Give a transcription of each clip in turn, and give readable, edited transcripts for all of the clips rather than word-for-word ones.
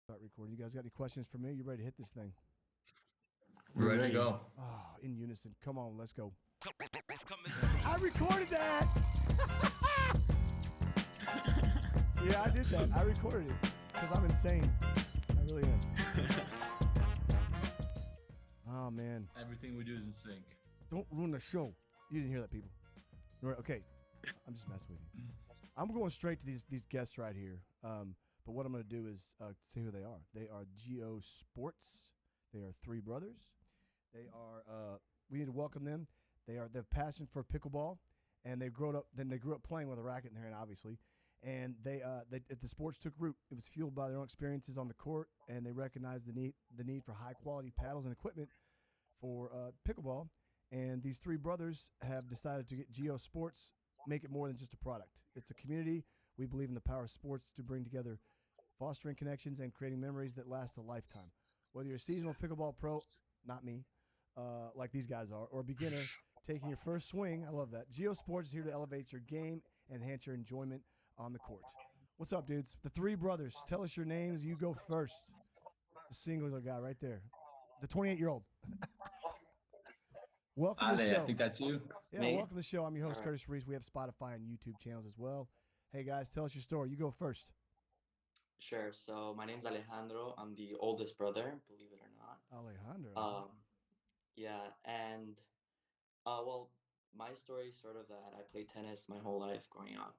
Start recording. You guys got any questions for me? You ready to hit this thing? We're ready to go. Oh, in unison. Come on, let's go. I recorded that. Yeah, I did that. I recorded it because I'm insane. I really am. Oh, man. Everything we do is in sync. Don't ruin the show. You didn't hear that, people. Okay, I'm just messing with you. I'm going straight to these guests right here. But what I'm going to do is say who they are. They are GIO Sports. They are three brothers. They are. We need to welcome them. They have passion for pickleball, and they grew up playing with a racket in their hand, obviously. And the sports took root. It was fueled by their own experiences on the court, and they recognized the need for high quality paddles and equipment for pickleball. And these three brothers have decided to get GIO Sports, make it more than just a product. It's a community. We believe in the power of sports to bring together, fostering connections and creating memories that last a lifetime. Whether you're a seasonal pickleball pro, not me, like these guys are, or a beginner taking your first swing, I love that. GIO Sports is here to elevate your game and enhance your enjoyment on the court. What's up, dudes? The three brothers. Tell us your names. You go first. The singular guy right there. The 28-year-old. Welcome to the show. I think that's you. Yeah, welcome to the show. I'm your host, Curtis Reese. We have Spotify and YouTube channels as well. Hey, guys, tell us your story. You go first. Sure. So my name's Alejandro. I'm the oldest brother, believe it or not. Alejandro. Yeah, and well, my story is sort of that I played tennis my whole life growing up,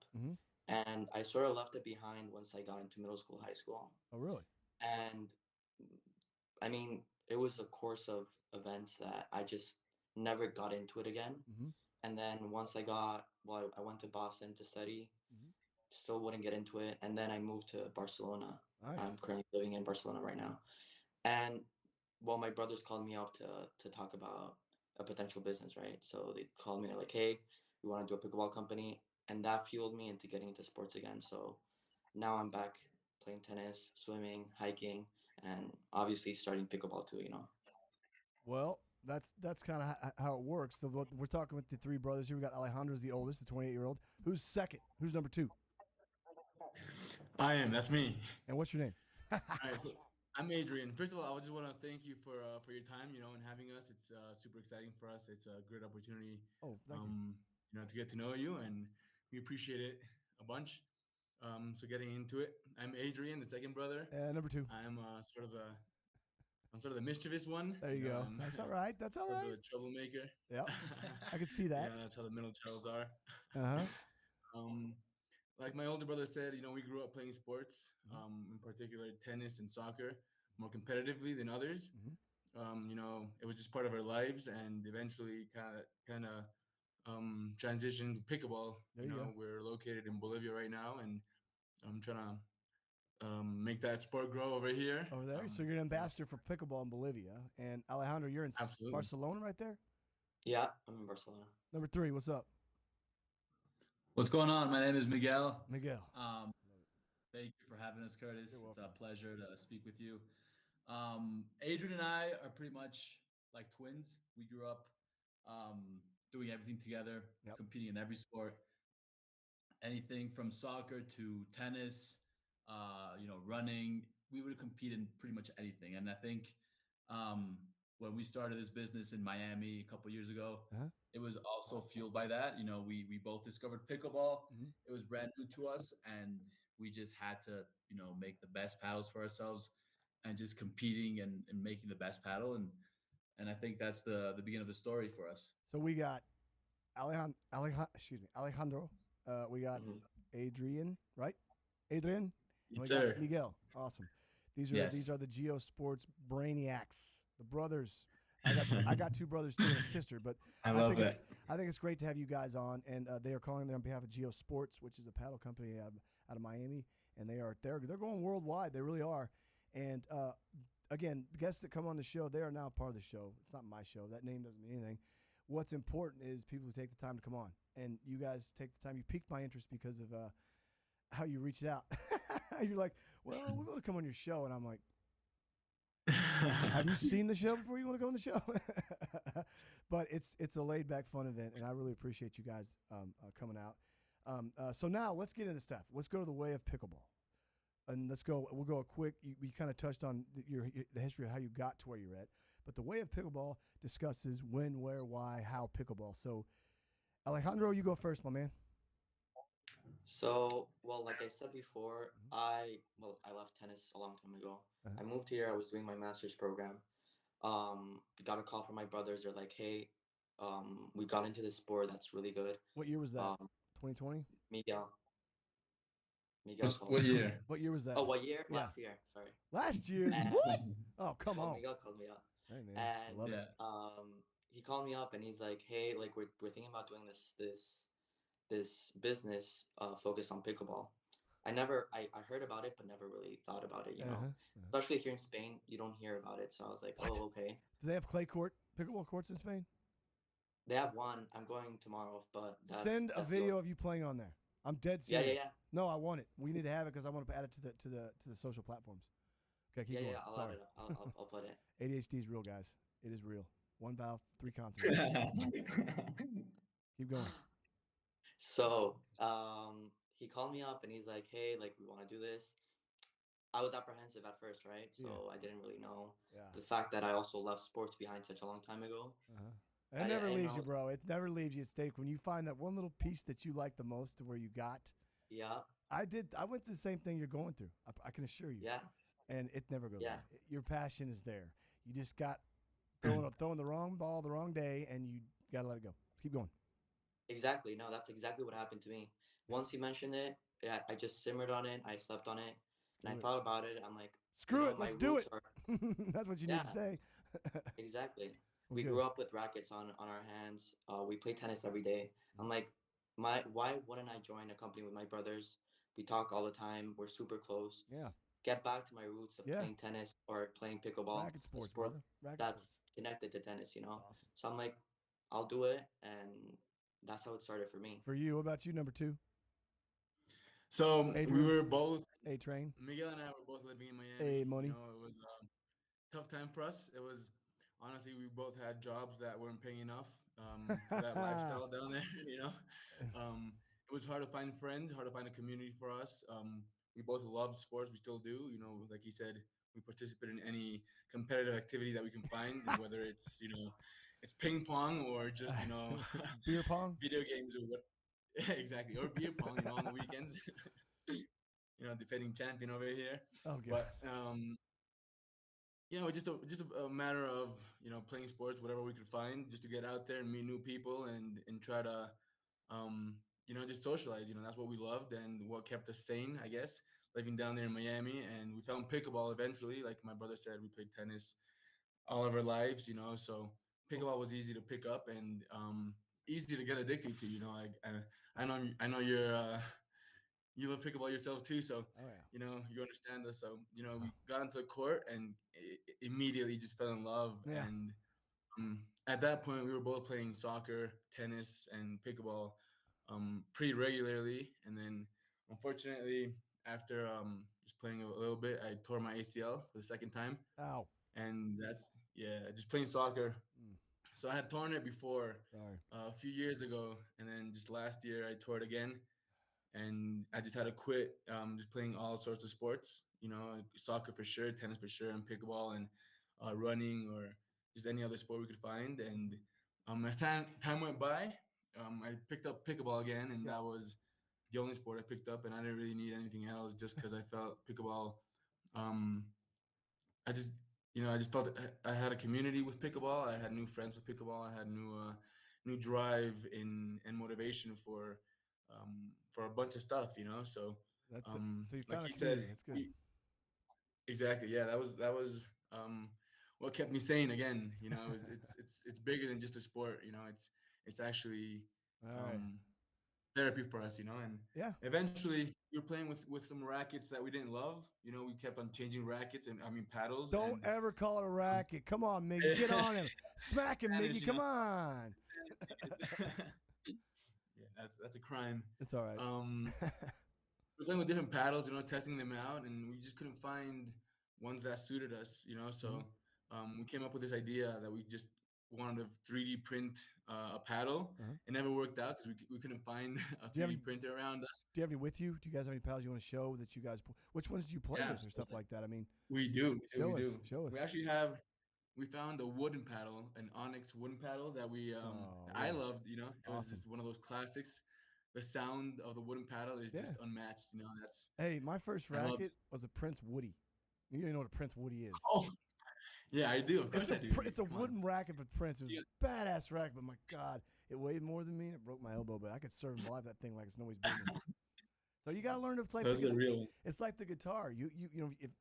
and I sort of left it behind once I got into middle school, high school. Oh, really? And I mean, it was a course of events that I just never got into it again. And then once I went to Boston to study. Still wouldn't get into it, and then I moved to Barcelona. Nice. I'm currently living in Barcelona right now, and well, my brothers called me up to talk about a potential business, right? So they called me. They're like, "Hey, we want to do a pickleball company," and that fueled me into getting into sports again. So now I'm back playing tennis, swimming, hiking, and obviously starting pickleball too. Well, that's kind of how it works. We're talking with the three brothers here. We got Alejandro's the oldest, the 28-year-old. Who's second? Who's number two? I am. That's me. And what's your name? All right, I'm Adrian. First of all, I just want to thank you for your time, and having us. It's super exciting for us. It's a great opportunity. Oh, thank you. To get to know you, and we appreciate it a bunch. So getting into it, I'm Adrian, the second brother. Number two. I'm sort of the mischievous one. There you go. That's all right. That's all right. The troublemaker. Yeah, I can see that. Yeah, that's how the middle childs are. Uh-huh. Like my older brother said, we grew up playing sports, in particular tennis and soccer, more competitively than others. It was just part of our lives, and eventually kind of transitioned to pickleball. We're located in Bolivia right now, and I'm trying to make that sport grow over here. Over there? So you're an ambassador for pickleball in Bolivia. And Alejandro, you're in Barcelona right there? Yeah, I'm in Barcelona. Number three, what's up? What's going on? My name is Miguel. Miguel. Thank you for having us, Curtis. It's a pleasure to speak with you. Adrian and I are pretty much like twins. We grew up doing everything together, competing in every sport. Anything from soccer to tennis, running. We would compete in pretty much anything. And I think when we started this business in Miami a couple years ago, it was also fueled by that. We both discovered pickleball. It was brand new to us, and we just had to, make the best paddles for ourselves and just competing and making the best paddle. And I think that's the beginning of the story for us. So we got Alejandro. We got Adrian, right? Adrian? Yes, sir. Miguel. Awesome. These are the GIO Sports brainiacs, the brothers. I got two brothers too and a sister, but I think it's great to have you guys on, and they are calling there on behalf of GIO Sports, which is a paddle company out of Miami, and they're going worldwide. They really are. And again, the guests that come on the show, they are now part of the show. It's not my show. That name doesn't mean anything. What's important is people who take the time to come on, and you guys take the time. You piqued my interest because of how you reached out. You're like, well, we want to come on your show, and I'm like, have you seen the show before you want to go on the show? But it's a laid back, fun event, and I really appreciate you guys coming out. So now let's get into stuff. Let's go to the way of pickleball. and we'll go a quick. We kind of touched on the history of how you got to where you're at, but the way of pickleball discusses when, where, why, how pickleball. So, Alejandro, you go first, my man. So, well, like I said before, I left tennis a long time ago. I moved here. I was doing my master's program. Got a call from my brothers. They're like, "Hey, we got into this sport that's really good." What year was that? 2020. Miguel. What year? What year was that? Oh, what year? Yeah. Last year. Sorry. Last year? And, What? Oh, come on. Miguel called me up. Hey, man. And I love it. he called me up and he's like, "Hey, like we're thinking about doing this business focused on pickleball." I heard about it, but never really thought about it, you know. Especially here in Spain, you don't hear about it. So I was like, What? "Oh, okay." Do they have pickleball courts in Spain? They have one. I'm going tomorrow, but send a video of you playing on there. I'm dead serious. Yeah. No, I want it. We need to have it because I want to add it to the social platforms. Okay, keep going. I'll add it. I'll put it. ADHD is real, guys. It is real. 1 vowel, 3 consonants. Keep going. So he called me up and he's like, "Hey, like we want to do this." I was apprehensive at first, right? So I didn't really know the fact that I also left sports behind such a long time ago. It never leaves you, bro. It never leaves you at stake. When you find that one little piece that you like the most to where you got. Yeah. I went through the same thing you're going through. I can assure you. Yeah. And it never goes away. Your passion is there. You just got throwing the wrong ball the wrong day, and you got to let it go. Keep going. Exactly. No, that's exactly what happened to me. Once he mentioned it, I just simmered on it. I slept on it. And I thought about it. I'm like, screw it. Let's do it. That's what you need to say. Exactly. We grew up with rackets on our hands. We play tennis every day. I'm like, why wouldn't I join a company with my brothers? We talk all the time. We're super close. Yeah. Get back to my roots of playing tennis or playing pickleball. Racket sports, sport brother. Racket that's sports. connected to tennis, you know? Awesome. So I'm like, I'll do it. And that's how it started for me. For you, what about you, number 2? So Adrian? We were both A-Train. Miguel and I were both living in Miami. Hey, money. You know, it was a tough time for us. It was honestly, we both had jobs that weren't paying enough for that lifestyle down there. You know, it was hard to find friends, hard to find a community for us. We both loved sports. We still do. You know, like he said, we participate in any competitive activity that we can find, whether it's it's ping pong or just beer pong, video games or what. Exactly, or beer pong. On the weekends. Defending champion over here. Oh god. But just a matter of playing sports, whatever we could find, just to get out there and meet new people and try to just socialize. That's what we loved and what kept us sane, I guess, living down there in Miami. And we found pickleball eventually. Like my brother said, we played tennis all of our lives, so pickleball was easy to pick up and easy to get addicted to. I know you love pickleball yourself too, so you understand this. So we got into the court and immediately just fell in love. And at that point, we were both playing soccer, tennis, and pickleball pretty regularly. And then, unfortunately, after just playing a little bit, I tore my ACL for the second time. Ow! And that's just playing soccer. So I had torn it before a few years ago, and then just last year I tore it again. And I just had to quit just playing all sorts of sports, soccer for sure, tennis for sure, and pickleball and running or just any other sport we could find. And as time went by, I picked up pickleball again, and that was the only sport I picked up, and I didn't really need anything else just because I felt pickleball. I just felt I had a community with pickleball. I had new friends with pickleball. I had new drive and motivation for a bunch of stuff, So so you found like a he said, that's good. Exactly. Yeah, that was what kept me sane again. It's bigger than just a sport. It's actually therapy for us. And eventually we were playing with some rackets that we didn't love. We kept on changing rackets and paddles. Don't ever call it a racket. Come on, Miggy, get on him, smack him, Miggy. Come on. That's a crime. It's all right. We're playing with different paddles, testing them out, and we just couldn't find ones that suited us, So we came up with this idea that we just wanted to 3D print a paddle. It never worked out because we couldn't find a 3D printer around us. Do you have any with you? Do you guys have any paddles you want to show that you guys? Which ones did you play with or stuff like that? I mean, we do. Show we us. do. Show us. We actually we found a wooden paddle, an onyx wooden paddle that I loved. You know, it was just one of those classics. The sound of the wooden paddle is just unmatched. You know, Hey, my first racket was a Prince Woody. You don't know what a Prince Woody is. Oh, yeah, I do. Of course I do. It's a wooden racket for Prince. It was a badass racket, but my God, it weighed more than me and it broke my elbow, but I could serve him live that thing like it's nobody's business. So you got to learn to play. That's the real one. It's like the guitar. You know, if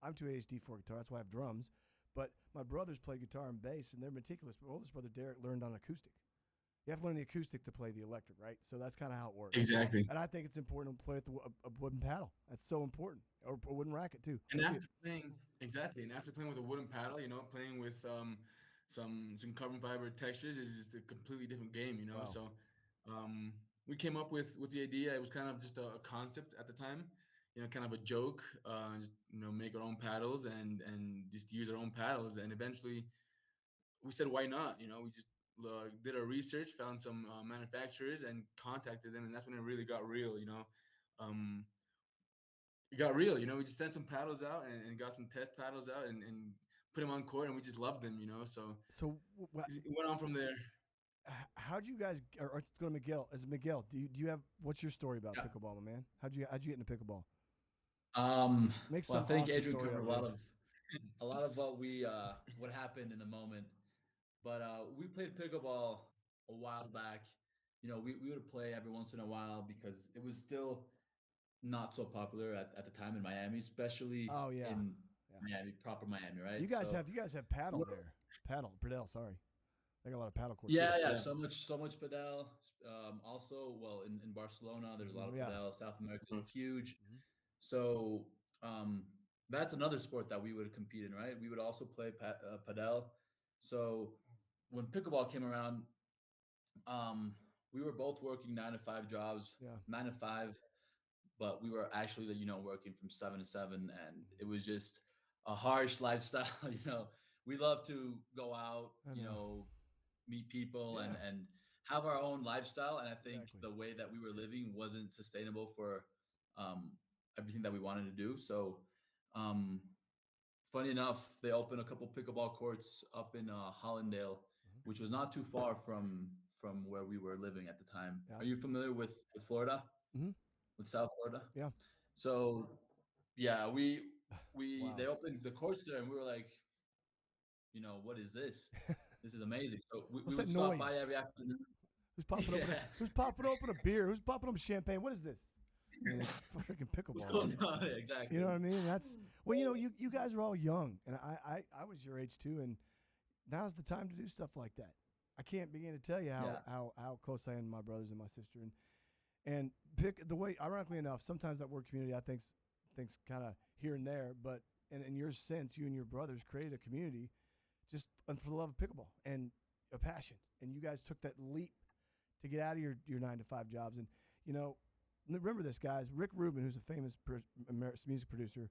I'm too ADHD for guitar, that's why I have drums. But my brothers play guitar and bass, and they're meticulous. My oldest brother, Derek, learned on acoustic. You have to learn the acoustic to play the electric, right? So that's kind of how it works. Exactly. And I think it's important to play with a wooden paddle. That's so important. Or a wooden racket, too. And after playing with a wooden paddle, you know, playing with some carbon fiber textures is just a completely different game, you know? Wow. So we came up with the idea. It was kind of just a concept at the time, you know, kind of a joke, just, you know, make our own paddles and just use our own paddles. And eventually we said, why not? You know, we just did our research, found some manufacturers and contacted them. And that's when it really got real, you know. It got real, you know. We just sent some paddles out and got some test paddles out and put them on court, and we just loved them, you know. So it went on from there. How'd you guys? Or let's go to Miguel. As Miguel, do you have? What's your story about pickleball, my man? How'd you get into pickleball? I think Adrian covered a lot of what happened in the moment. But we played pickleball a while back. You know, we would play every once in a while because it was still not so popular at the time in Miami, especially in Miami, proper Miami, right? You guys have paddle there. Padel, sorry. They got a lot of paddle courts. Yeah. So much padel. Also, well, in Barcelona, there's a lot of padel. South America, huge. So that's another sport that we would compete in, right? We would also play padel. So when pickleball came around, we were both working 9-to-5 jobs, 9 to 5, but we were actually, you know, working from 7 to 7, and it was just a harsh lifestyle. You know, we love to go out, you know, meet people and have our own lifestyle. And I think the way that we were living wasn't sustainable for everything that we wanted to do. So funny enough, they opened a couple pickleball courts up in Hollandale, which was not too far from where we were living at the time. Are you familiar with Florida? With South Florida? Yeah. So they opened the courts there, and we were like, you know, what is this? This is amazing. So we would stop by every afternoon. Who's popping open a beer? Who's popping open champagne? What is this? Freaking pickleball. What's going on? Exactly. You know what I mean? That's you know, you guys are all young, and I was your age too, and now's the time to do stuff like that. I can't begin to tell you how close I am to my brothers and my sister, and pick the way. Ironically enough, sometimes that word community I think's kind of here and there, but in your sense, you and your brothers created a community just for the love of pickleball and a passion, and you guys took that leap to get out of your 9-to-5 jobs, and you know. Remember this, guys. Rick Rubin, who's a famous music producer,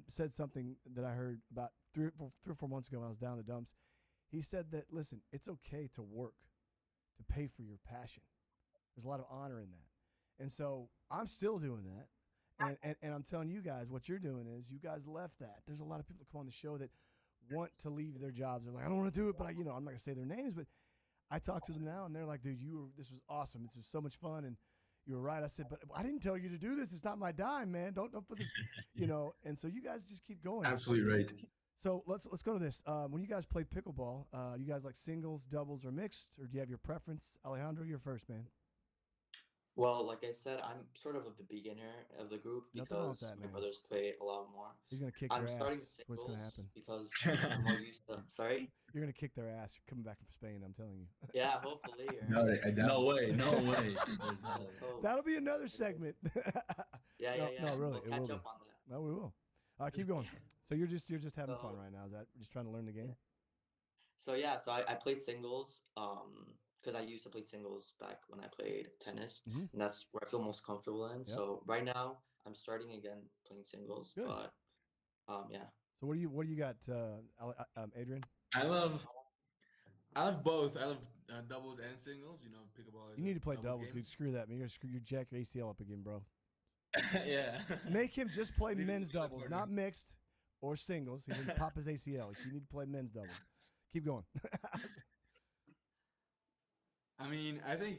said something that I heard about 3 or 4 months ago when I was down in the dumps. He said that, listen, it's okay to work, to pay for your passion. There's a lot of honor in that. And so I'm still doing that. And I'm telling you guys, what you're doing is you guys left that. There's a lot of people that come on the show that want to leave their jobs. They're like, I don't want to do it, but I'm not going to say their names. But I talk to them now, and they're like, dude, this was awesome. This was so much fun. And you were right. I said, but I didn't tell you to do this. It's not my dime, man. Don't put this, you know. And so you guys just keep going. Absolutely right. So let's go to this. When you guys play pickleball, you guys like singles, doubles, or mixed, or do you have your preference? Alejandro, you're first, man. Well, like I said, I'm sort of the beginner of the group because my brothers play a lot more. He's gonna kick your ass. That's what's gonna happen. Because I'm more used to. Sorry. You're gonna kick their ass. You're coming back from Spain. I'm telling you. Yeah, hopefully. No way. There's no way. That'll be another segment. Yeah. No, really, we'll catch up on that. No, we will. All right, keep going. So you're just having fun right now. Is that just trying to learn the game? So I played singles. Because I used to play singles back when I played tennis, and that's where I feel most comfortable in. Yep. So right now I'm starting again playing singles. Good. But So what do you got, Adrian? I love I love both. I love doubles and singles. You know, pickleball is You need to play doubles, game. dude. Screw that, man. You're gonna jack your ACL up again, bro. Yeah. Make him just play men's Good doubles, partner. not mixed or singles. He's gonna pop his ACL. You need to play men's doubles. Keep going. I mean, I think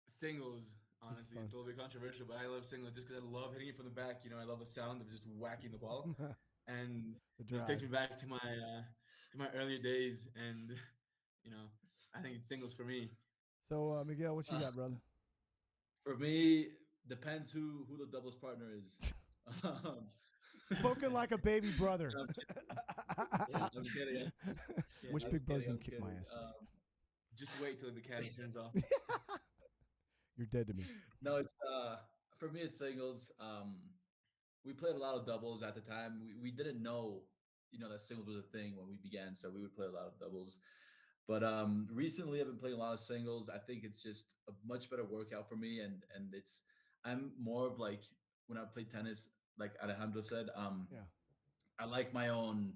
singles, honestly, it's a little bit controversial, but I love singles just because I love hitting it from the back. You know, I love the sound of just whacking the ball, and it takes me back to my earlier days. And you know, I think it's singles for me. So, Miguel, what you got, brother? For me, depends who the doubles partner is. Spoken like a baby brother. Yeah, I'm kidding. Yeah, Which big brother's gonna kick my ass? Just wait till the caddy turns off. You're dead to me. No, it's for me it's singles. We played a lot of doubles at the time. We didn't know, that singles was a thing when we began, so we would play a lot of doubles. But recently I've been playing a lot of singles. I think it's just a much better workout for me, and I'm more of like when I play tennis, like Alejandro said, Yeah. I like my own,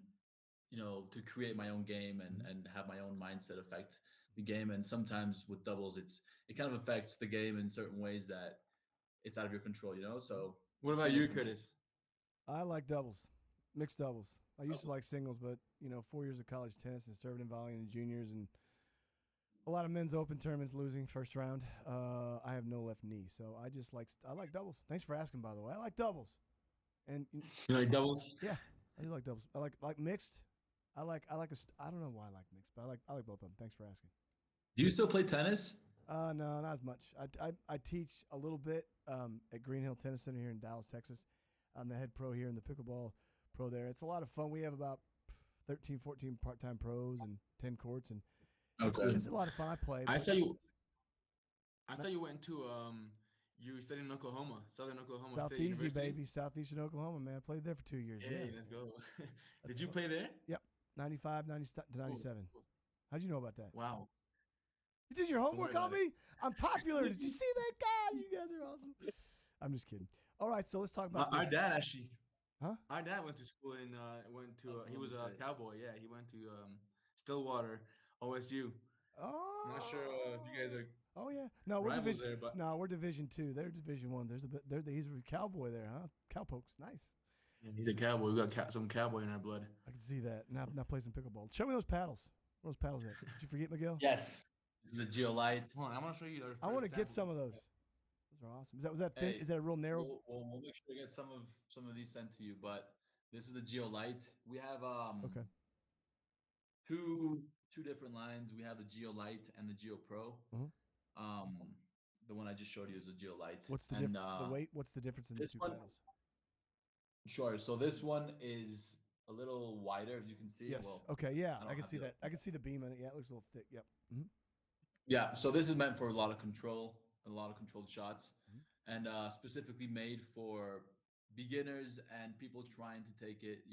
to create my own game and have my own mindset affect the game. And sometimes with doubles, it kind of affects the game in certain ways that it's out of your control, So What about you, Curtis? I like doubles, mixed doubles. I used to like singles, but 4 years of college tennis and serving and volleying in juniors and a lot of men's open tournaments losing first round. I have no left knee, so I like doubles. Thanks for asking, by the way. I like doubles. And You like doubles? Yeah, I do like doubles. I like mixed. I don't know why I like mixed, but I like both of them. Thanks for asking. Do you still play tennis? No, not as much. I teach a little bit at Green Hill Tennis Center here in Dallas, Texas. I'm the head pro here in the pickleball pro there. It's a lot of fun. We have about 13, 14 part-time pros and 10 courts, and it's a lot of fun. I play. I saw you went to you studied in Oklahoma, Southern Oklahoma South State Easy, University. baby, Southeastern Oklahoma, man. I played there for 2 years. Hey, Yeah. let's go. Did you play there? Yep, 95, 90 to 97. Cool. How'd you know about that? Wow. You did your homework on me? I'm popular. Did you see that guy? You guys are awesome. I'm just kidding. All right, so let's talk about Our this. dad actually. Huh? Our dad went to school and he was a cowboy. Yeah, he went to Stillwater, OSU. Oh. I'm not sure if you guys are. Oh yeah. No, we're rivals division. there, but No, we're Division 2. They're Division 1. He's a cowboy there, huh? Cowpokes. Nice. yeah, he's a cowboy. We got some cowboy in our blood. I can see that. Now play some pickleball. Show me those paddles. Where those paddles at? Did you forget, Miguel? Yes. This is the GIO Light. Come on, I want to show you. I want to get some of those. Those are awesome. Was that thin? Hey, Is that a real narrow? We'll make sure to get some of these sent to you. But this is the GIO Light. We have Okay. two different lines. We have the GIO Light and the GIO Pro. Mm-hmm. The one I just showed you is the GIO Light. What's the difference? The weight? What's the difference in the two paddles? Sure. So this one is a little wider, as you can see. Yes. Well, Okay. Yeah, I can see that. I can see the beam in it. Yeah, it looks a little thick. Yep. Mm-hmm. Yeah. So this is meant for a lot of control, a lot of controlled shots, and specifically made for beginners and people trying to take it.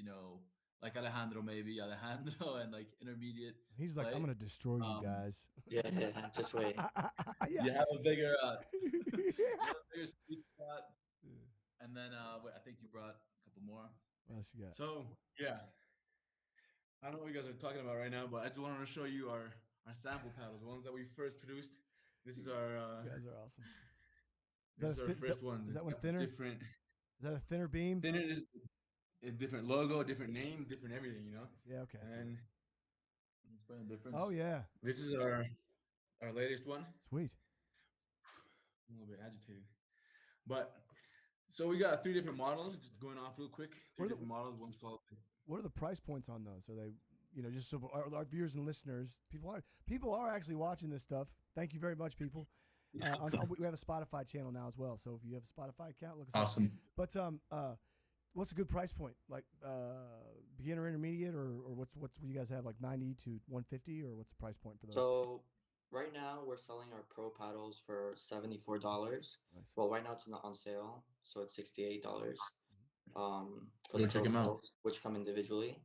Like Alejandro, and like intermediate. He's like, I'm gonna destroy you guys. Yeah, just wait. Yeah. You have a bigger, sweet spot. And then I think you brought a couple more. What else you got? So yeah, I don't know what you guys are talking about right now, but I just wanted to show you our sample paddles, the ones that we first produced. This is our. You guys are awesome. This is our first one. Is that one thinner? Different. Is that a thinner beam? Thinner is a different logo, different name, different everything. Yeah. Okay. And Difference. Oh yeah. this is our latest one. Sweet. A little bit agitated, but so we got 3 different models. Just going off real quick. 3 different models. One's called. What are the price points on those? Are they, just so our viewers and listeners, people are actually watching this stuff. Thank you very much, people. We have a Spotify channel now as well. So if you have a Spotify account, look us awesome. Up. But what's a good price point? Like beginner, intermediate, or what's what you guys have? Like 90 to 150, or what's the price point for those? So right now we're selling our pro paddles for $74. Nice. Well, right now it's not on sale, so it's $68. For the check pro them out. paddles, which come individually.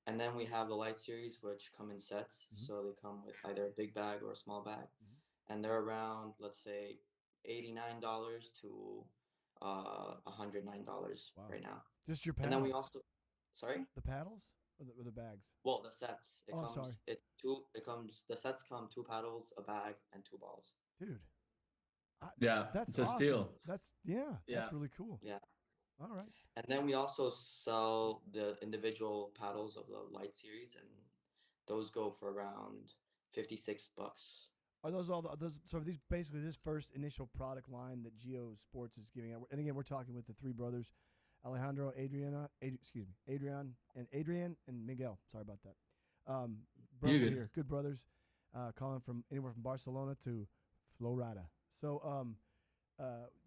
And then we have the light series, which come in sets. So they come with either a big bag or a small bag. And they're around, let's say, $89 to $109 right now. Just your paddles? And then we also, sorry? The paddles? or the bags? Well, the sets. It Oh, comes. sorry, It's two. It comes. The sets come 2 paddles, a bag, and 2 balls. dude. I, Yeah, that's it's a awesome. steal. That's Yeah. really cool. Yeah. All right. And then we also sell the individual paddles of the light series, and those go for around $56. Are those all those? So are these basically this first initial product line that GIO Sports is giving out? And again, we're talking with the three brothers, Alejandro, Adrian and Miguel. Sorry about that. Brothers here, good brothers, calling from anywhere from Barcelona to Florida. So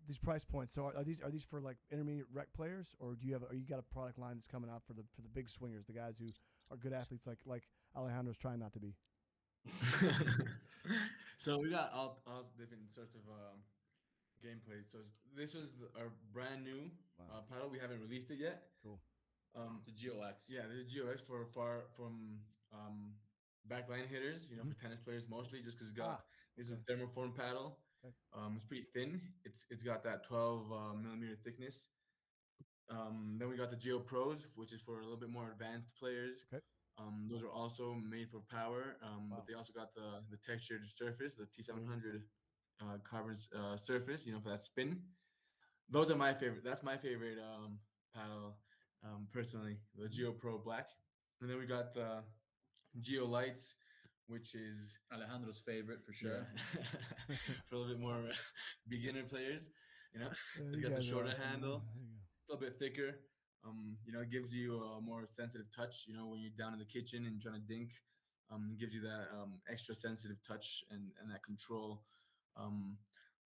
these price points. So are these for like intermediate rec players, or do you got a product line that's coming out for the big swingers, the guys who are good athletes like Alejandro's trying not to be? So we got all different sorts of gameplays. So this is our brand new paddle. We haven't released it yet. Cool. The GOX. Yeah, this is GOX for far from backline hitters. You know, for tennis players mostly, just because this is a thermoform paddle. Okay. It's pretty thin. It's got that 12 millimeter thickness. Then we got the GIO Pros, which is for a little bit more advanced players. Okay. Those are also made for power, Wow. but they also got the textured surface, the T700 carbon surface, you know, for that spin. Those are my favorite. That's my favorite paddle, personally, the GIO Pro Black. And then we got the GIO Lights, which is Alejandro's favorite for sure. Yeah. For a little bit more beginner players, you know. It's you got the guys are shorter awesome, handle, man. a little bit thicker. You know, it gives you a more sensitive touch. You know, when you're down in the kitchen and trying to dink, it gives you that extra sensitive touch and that control.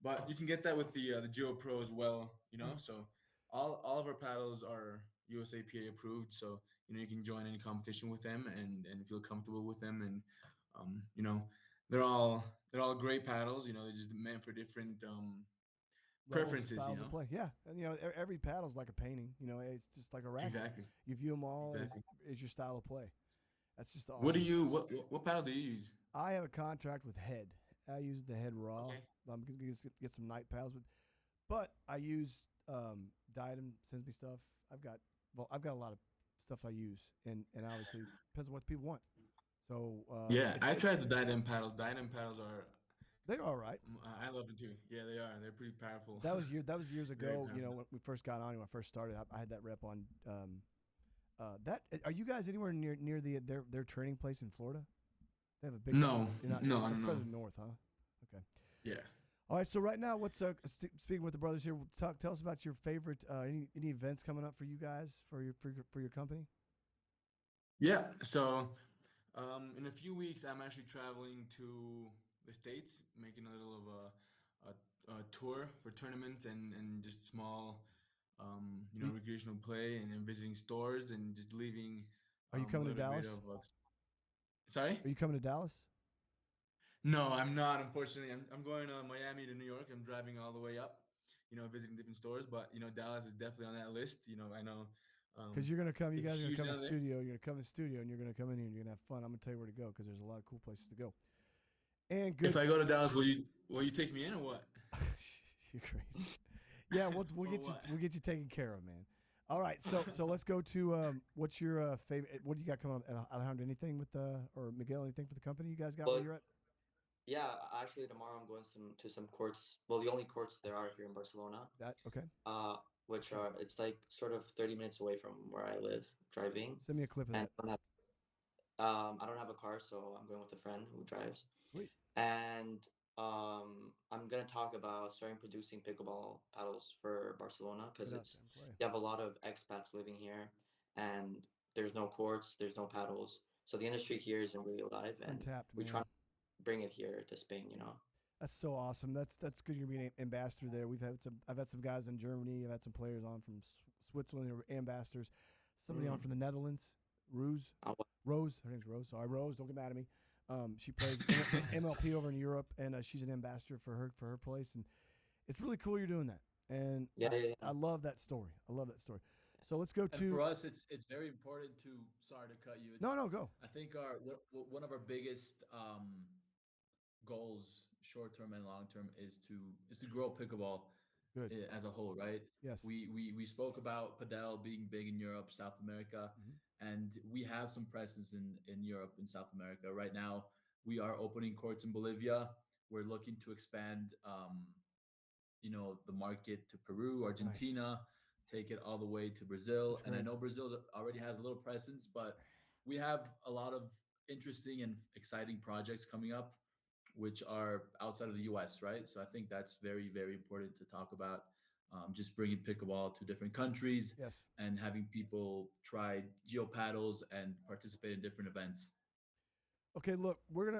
But you can get that with the GIO Pro as well. You know, so all of our paddles are USAPA approved. So you know you can join any competition with them and feel comfortable with them. And you know, they're all great paddles. You know, they're just meant for different preferences, styles you know. of play. Yeah, and every paddle's like a painting. You know, it's just like a racket. Exactly. You view them all Exactly. as your style of play. That's just awesome. What paddle do you use? I have a contract with Head. I use the Head Raw. Okay. I'm gonna get some night paddles, but I use Diadem sends me stuff. I've got a lot of stuff I use, and obviously depends on what people want. So I tried the Diadem paddles. Diadem paddles are. They're all right. I love them too. Yeah, they are. They're pretty powerful. That was years ago. Very You know, when we first got on, when I first started, I had that rep on. That are you guys anywhere near their training place in Florida? They have a big. No, no, It's no. further north, huh? Okay. Yeah. All right. So right now, what's speaking with the brothers here? Tell us about your favorite any events coming up for you guys for your company. Yeah. So, in a few weeks, I'm actually traveling to the States, making a little of a tour for tournaments and just small, you know, recreational play and visiting stores and just leaving. Are you coming to Dallas? Sorry? Are you coming to Dallas? No, I'm not. Unfortunately, I'm going Miami to New York. I'm driving all the way up, you know, visiting different stores. But you know, Dallas is definitely on that list. You know, I know. Because you're gonna come, you guys are gonna come in down there. studio. You're gonna come in studio, and you're gonna come in here, and you're gonna have fun. I'm gonna tell you where to go because there's a lot of cool places to go. And good. If I go to Dallas, will you take me in or what? You're crazy. Yeah, we'll get you taken care of, man. All right, so let's go to what's your favorite? What do you got coming up, Alejandro? Anything with or Miguel? Anything for the company you guys got where you're at? Yeah, actually tomorrow I'm going to some courts. Well, the only courts there are here in Barcelona. That okay. Which are it's like sort of 30 minutes away from where I live, driving. Send me a clip of that. I don't have a car, so I'm going with a friend who drives. Sweet. And I'm gonna talk about starting producing pickleball paddles for Barcelona because you have a lot of expats living here, and there's no courts, there's no paddles, so the industry here isn't really alive, and Untapped, we man. try to bring it here to Spain, you know. That's so awesome. That's good. You're being an ambassador there. I've had some guys in Germany. I've had some players on from Switzerland who are ambassadors. Somebody on from the Netherlands, Rose. Her name's Rose. Sorry, Rose. Don't get mad at me. She plays MLP over in Europe, and she's an ambassador for her place. And it's really cool you're doing that. And I love that story. So let's go to. And for us, it's very important to. Sorry to cut you. No, go. I think one of our biggest goals, short term and long term, is to grow pickleball Good. as a whole, right? Yes. We spoke about padel being big in Europe, South America, and we have some presence in Europe and South America. Right now, we are opening courts in Bolivia. We're looking to expand, the market to Peru, Argentina, take it all the way to Brazil. And I know Brazil already has a little presence, but we have a lot of interesting and exciting projects coming up, which are outside of the US, right? So I think that's very, very important to talk about. Just bringing pickleball to different countries Yes. and having people try GIO paddles and participate in different events. Okay, look, we're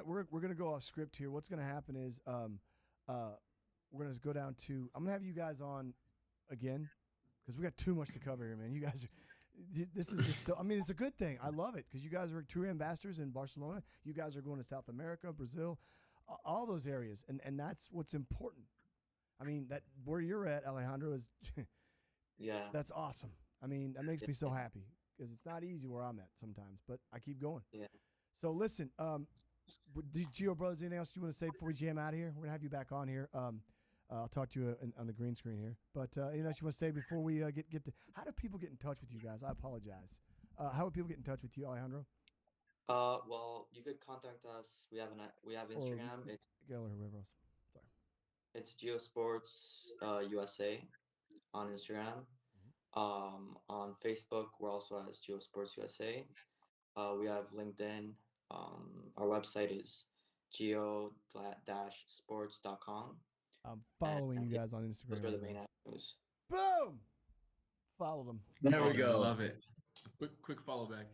gonna go off script here. What's gonna happen is we're gonna go down to. I'm gonna have you guys on again because we got too much to cover here, man. You guys are. This is just so. I mean, it's a good thing. I love it because you guys are tour ambassadors in Barcelona. You guys are going to South America, Brazil, all those areas, and that's what's important. I mean, that where you're at, Alejandro, is Yeah. that's awesome. I mean, that makes me so happy because it's not easy where I'm at sometimes, but I keep going. Yeah. So listen, GIO Brothers, anything else you want to say before we jam out of here? We're gonna have you back on here. I'll talk to you on the green screen here. But anything else you want to say before we get to? How do people get in touch with you guys? I apologize. How would people get in touch with you, Alejandro? Well, you could contact us. We have Instagram. It's Miguel or whoever else. Sorry. It's GIO Sports USA on Instagram. On Facebook, we're also as GIO Sports USA. We have LinkedIn. Our website is gio-sports.com. I'm following you guys on Instagram. Those are the main avenues. Boom! Follow them. There we go. Love it. Quick follow back.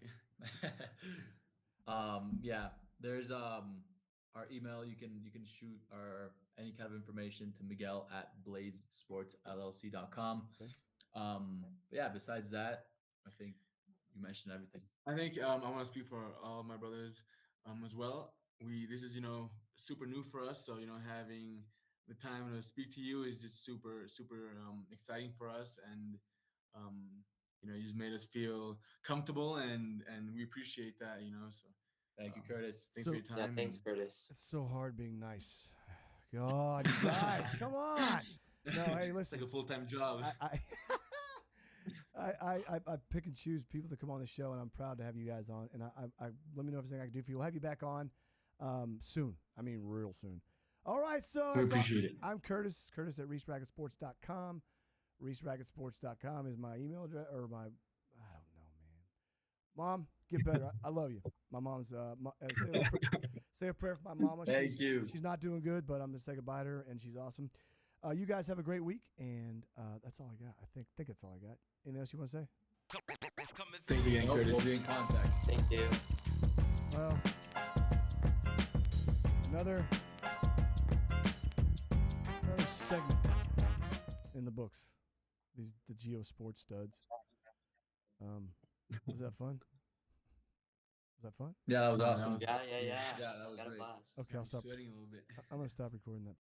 Yeah, there's our email. You can shoot our any kind of information to Miguel at blazesportsllc.com. Okay. But yeah, besides that, I think you mentioned everything. I think I want to speak for all of my brothers as well. This is super new for us, so having the time to speak to you is just super exciting for us, and you just made us feel comfortable, and we appreciate that. So Thank you, Curtis. Thanks for your time. Yeah, thanks, Curtis. It's so hard being nice. God, you guys, come on. No, hey, listen. It's like a full-time job. I pick and choose people to come on the show, and I'm proud to have you guys on. And I let me know if there's anything I can do for you. We'll have you back on soon. I mean, real soon. All right, so we appreciate it. I'm Curtis at ReeseRacketSports.com. ReeseRacketSports.com is my email address, or my, I don't know, man. Mom, get better. I love you. My mom's, say a prayer for my mama. Thank you. She's not doing good, but I'm going to say goodbye to her, and she's awesome. You guys have a great week, and that's all I got. I think that's all I got. Anything else you want to say? Thanks again, Curtis. We'll be in contact. Thank you. Well, another segment in the books. The GIO Sports studs. Was that fun? Was that fun? Yeah, that was awesome. Yeah. Yeah, that was Got a great. blast. Okay, I'll stop. Sweating a little bit. I'm gonna stop recording that.